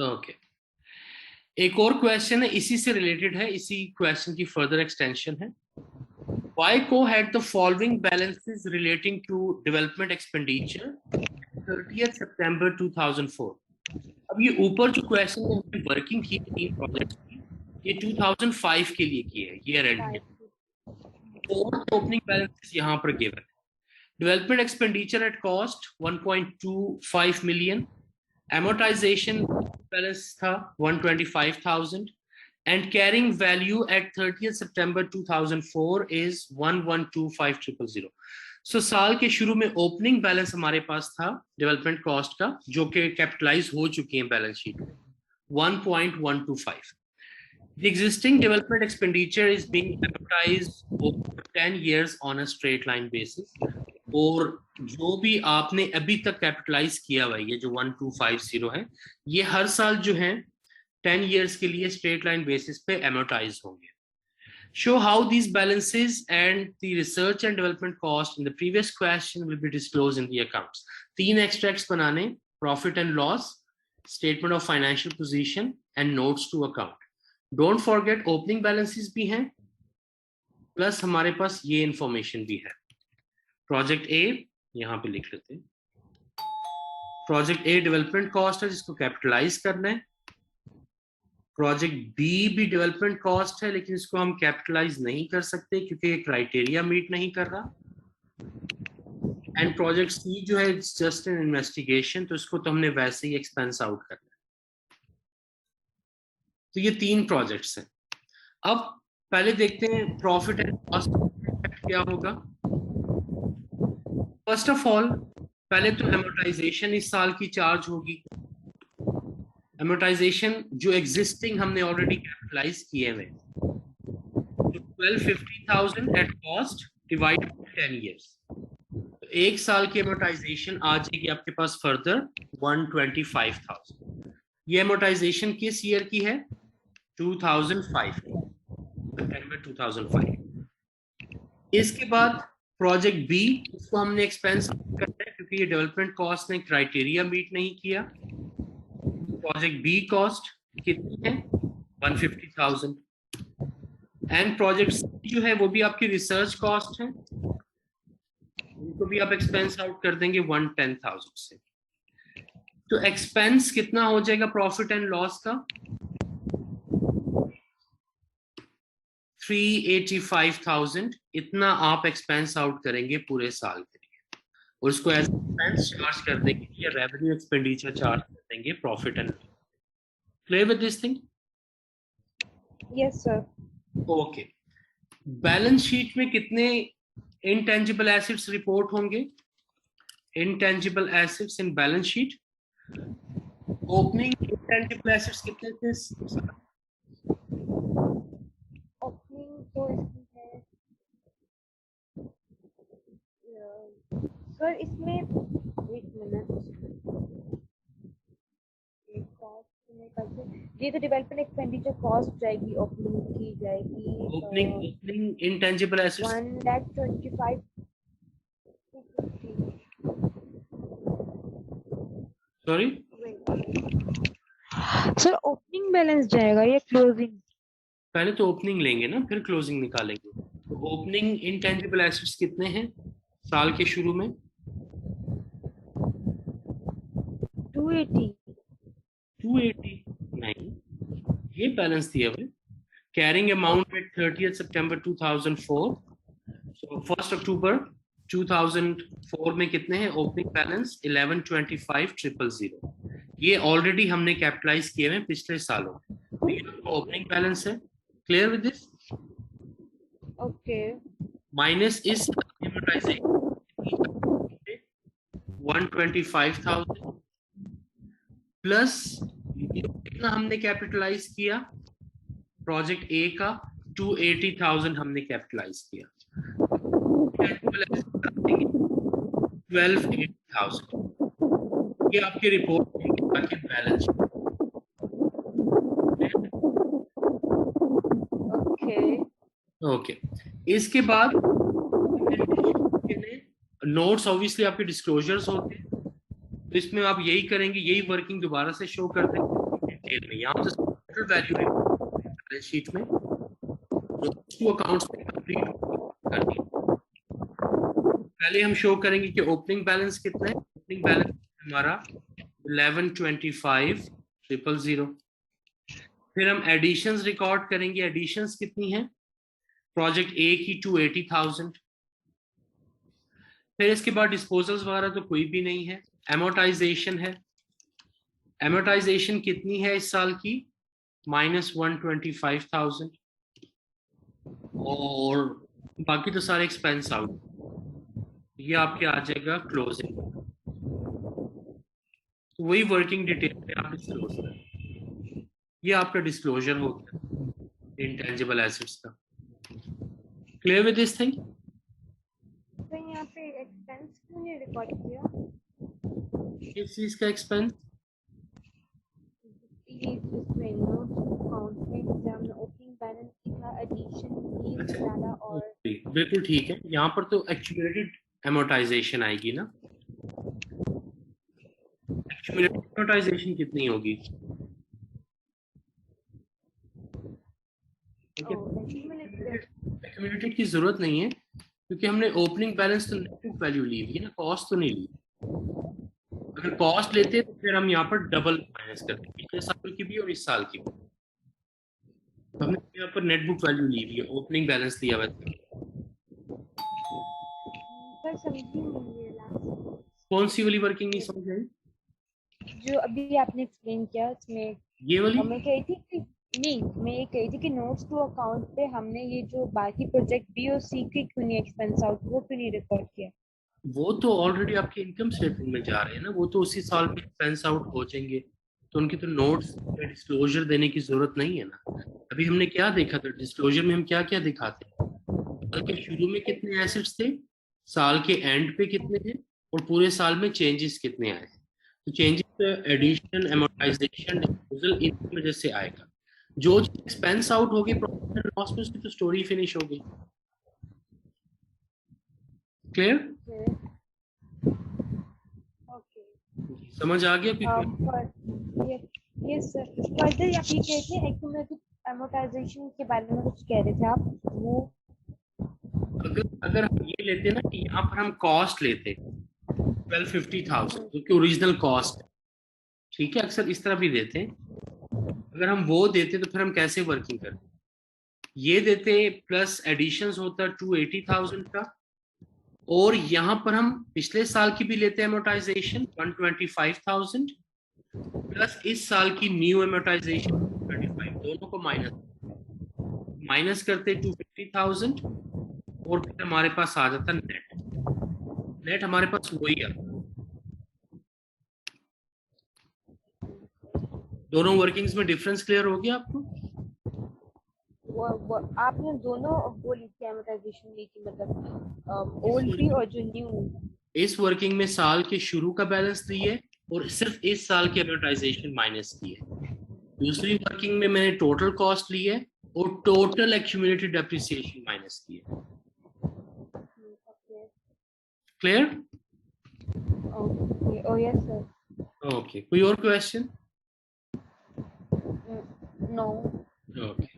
Okay, एक और question है, इसी से रिलेटेड है, इसी क्वेश्चन की फर्दर एक्सटेंशन है। YCO had the following balances relating to development expenditure 30th September 2004. अब ये ऊपर जो क्वेश्चन में हमने वर्किंग की तीन प्रोजेक्ट्स की, ये 2005 के लिए की है, ईयर एंड के। ओपनिंग बैलेंसेस यहाँ पर गिवन है। Development expenditure at cost 1.25 million, amortization balance था 125,000 and carrying value at 30th September 2004 is 112,500. So साल के शुरू में ओपनिंग बैलेंस हमारे पास था डेवलपमेंट कॉस्ट का, जो कि कैपिटलाइज हो चुके हैं बैलेंस शीट में 1.125. The existing development expenditure is being amortized over 10 years on a straight line basis. और जो भी आपने अभी तक कैपिटलाइज किया हुआ है, ये जो 1250 है, ये हर साल जो है 10 years के लिए स्ट्रेट लाइन बेसिस पे amortize होंगे. Show how these balances and the research and development cost in the previous question will be disclosed in the accounts. तीन extracts बनाने, profit and loss, statement of financial position and notes to account. Don't forget opening balances भी हैं, plus हमारे पास ये information भी है. Project A यहाँ पे लिख लेते हैं. Project A डेवलपमेंट कॉस्ट है जिसको कैपिटलाइज करना है. प्रोजेक्ट बी भी डेवलपमेंट कॉस्ट है, लेकिन इसको हम कैपिटलाइज नहीं कर सकते क्योंकि ये क्राइटेरिया मीट नहीं कर रहा. एंड प्रोजेक्ट सी जो है इट्स जस्ट एन इन्वेस्टिगेशन, तो इसको तो हमने वैसे ही एक्सपेंस आउट करना है. तो ये तीन प्रोजेक्ट्स हैं. अब पहले देखते हैं प्रॉफिट एंड कॉस्ट क्या होगा. फर्स्ट ऑफ ऑल पहले तो एमोर्टाइजेशन इस साल की चार्ज होगी. एमोर्टाइजेशन जो एग्जिस्टिंग हमने ऑलरेडी कैपिटलाइज किए हुए, तो 1250,000 at cost divided by 10 years. तो एक साल की एमोर्टाइजेशन आ जाएगी आपके पास फर्दर 125,000. ये एमोर्टाइजेशन किस ईयर की है? 2005 की, सितंबर 2005. इसके बाद प्रोजेक्ट बी, इसको हमने एक्सपेंस करना है क्योंकि ये डेवलपमेंट कॉस्ट ने क्राइटेरिया मीट नहीं किया. प्रोजेक्ट बी कॉस्ट कितनी है? 150,000. एंड प्रोजेक्ट सी जो है वो भी आपकी रिसर्च कॉस्ट है, उनको भी आप एक्सपेंस आउट कर देंगे 110,000 से. तो एक्सपेंस कितना हो जाएगा प्रॉफिट एंड लॉस का? 385,000. इतना आप एक्सपेंस आउट करेंगे पूरे साल के लिए, और उसको एज एक्सपेंस चार्ज कर देंगे या रेवेन्यू एक्सपेंडिचर चार्ज कर देंगे profit and loss. Clear with this thing? Yes sir. Okay. Balance sheet में कितने इंटेंजिबल एसेट्स रिपोर्ट होंगे? Intangible assets in balance sheet. Opening intangible assets कितने थे? ओपनिंग तो इसकी है सर, इसमें एक मिनट, ये तो डेवलपमेंट एक्सपेंडिचर कॉस्ट जाएगी, ओपनिंग की जाएगी. Opening intangible assets 1,25,000. Sorry sir, opening balance जाएगा या क्लोजिंग? पहले तो ओपनिंग लेंगे ना, फिर क्लोजिंग निकालेंगे. तो ओपनिंग इंटेंजिबल एसेट्स कितने हैं साल के शुरू में? 280. नहीं, ये बैलेंस दिया हुआ है. Carrying amount at 30th September 2004. सो 1 अक्टूबर 2004 में कितने हैं ओपनिंग बैलेंस? 1125,000. ये ऑलरेडी हमने कैपिटलाइज किए हैं पिछले सालों में. तो ये ओपनिंग बैलेंस है. Clear with this? Okay. Minus इस एमोर्टाइजेशन 125,000 प्लस कितना हमने कैपिटलाइज किया प्रोजेक्ट ए का? 280,000 हमने कैपिटलाइज किया. 1280,000. ये आपकी रिपोर्ट की बैलेंस. ओके. इसके बाद नोट्स ऑब्वियसली आपके डिस्क्लोजर्स होते हैं, तो इसमें आप यही करेंगे, यही वर्किंग दोबारा से शो कर देंगे. डिटेल में, यहाँ से टोटल वैल्यू बैलेंस शीट में टू अकाउंट्स में कंप्लीट करनी है। पहले हम शो करेंगे कि ओपनिंग बैलेंस कितना है। ओपनिंग बैलेंस हमारा 1125,000। फिर हम एडिशंस रिकॉर्ड करेंगे। एडिशंस कितनी है प्रोजेक्ट ए की 280,000। फिर इसके बाद डिस्पोजल्स वगैरह तो कोई भी नहीं है। एमोटाइजेशन है। एमोटाइजेशन कितनी है इस साल की -125,000। और बाकी तो सारे एक्सपेंस आउट। ये आपके आ जाएगा क्लोजिंग। तो वही वर्किंग डिटेल पे आप डिस्क्लोज करें। ये आपका डिस्क्लोजर हो गया इंटेंजिबल एसेट्स का। Clear with this thing? तो यहाँ पे एक्सपेंस क्यों नहीं रिकॉर्ड किया? किस चीज का एक्सपेंस? ये इसमें नोट अकाउंट में जब हमने ओपनिंग बैलेंस लिखा, एडिशन ये डाला और बिल्कुल ठीक है। यहाँ पर तो एक्यूमुलेटेड एमोटाइजेशन आएगी ना। एक्यूमुलेटेड एमोटाइजेशन कितनी होगी? एक्यूमुलेटेड की जरूरत नहीं है क्योंकि हमने ओपनिंग बैलेंस तो नेगेटिव वैल्यू ली हुई है ना, कॉस्ट तो नहीं ली। अगर कॉस्ट लेते तो फिर हम यहाँ पर डबल माइनस करते, पिछले साल की भी और इस साल की भी। हमने यहाँ पर नेट बुक वैल्यू ली हुई है, ओपनिंग बैलेंस लिया हुआ है। सर समझी नहीं ये लास्ट कौन सी वाली वर्किंग नहीं समझ आई? जो अभी आपने एक्सप्लेन किया इसमें। ये वाली? मैं कही थी कि नहीं, मैं ये कही थी कि नोट्स टू अकाउंट पे हमने ये जो बाकी प्रोजेक्ट बी और सी के क्यों नहीं एक्सपेंस आउट वो क्यों नहीं रिकॉर्ड किया? वो तो ऑलरेडी आपके इनकम स्टेटमेंट में जा रहे हैं ना, वो तो उसी साल में एक्सपेंस आउट हो जाएंगे। तो उनकी तो नोट्स में डिस्क्लोजर देने की जरूरत नहीं है ना। अभी हमने क्या देखा था डिस्क्लोजर में, हम क्या क्या दिखाते हैं? साल के शुरू में कितने एसेट्स थे, साल के एंड पे कितने हैं, और पूरे साल में चेंजेस कितने आए हैं। तो चेंजेस एडिशन, एमोर्टाइजेशन, डिस्पोजल इनकी वजह से आएगा। जो एक्सपेंस आउट होगी प्रॉफिट एंड लॉस में, उसकी तो स्टोरी फिनिश हो गई। क्लियर? ओके, समझ आ गया? क्योंकि ये सर फर्दर आप ये कहते हैं एक्यूमुलेटेड एमोर्टाइजेशन के बारे में कुछ कह रहे थे आप, वो अगर हम ये लेते ना कि यहाँ पर हम कॉस्ट लेते 1250,000 जो कि ओरिजिनल कॉस्ट है, ठीक है, अक्सर इस तरह भी देते हैं। अगर हम वो देते तो फिर हम कैसे वर्किंग करते? ये देते प्लस एडिशंस होता 280,000 का, और यहाँ पर हम पिछले साल की भी लेते हैं एमोटाइजेशन 125,000 प्लस इस साल की न्यू एमोटाइजेशन 25, दोनों को माइनस करते 250,000, और फिर हमारे पास आ जाता नेट हमारे पास वही आता। दोनों वर्किंग्स में डिफरेंस क्लियर हो गया आपको? आपने दोनों वो लिखी एमोर्टाइजेशन ली थी, मतलब ओल्ड भी और जो न्यू। इस वर्किंग में साल के शुरू का बैलेंस ली है और सिर्फ इस साल की एमोर्टाइजेशन माइनस की है। दूसरी वर्किंग में मैंने टोटल कॉस्ट ली है और टोटल एक्यूमुलेटेड डेप्रिसिएशन माइनस की है। क्लियर? ओके, ओ यस सर। ओके, कोई और क्वेश्चन? नो। ओके।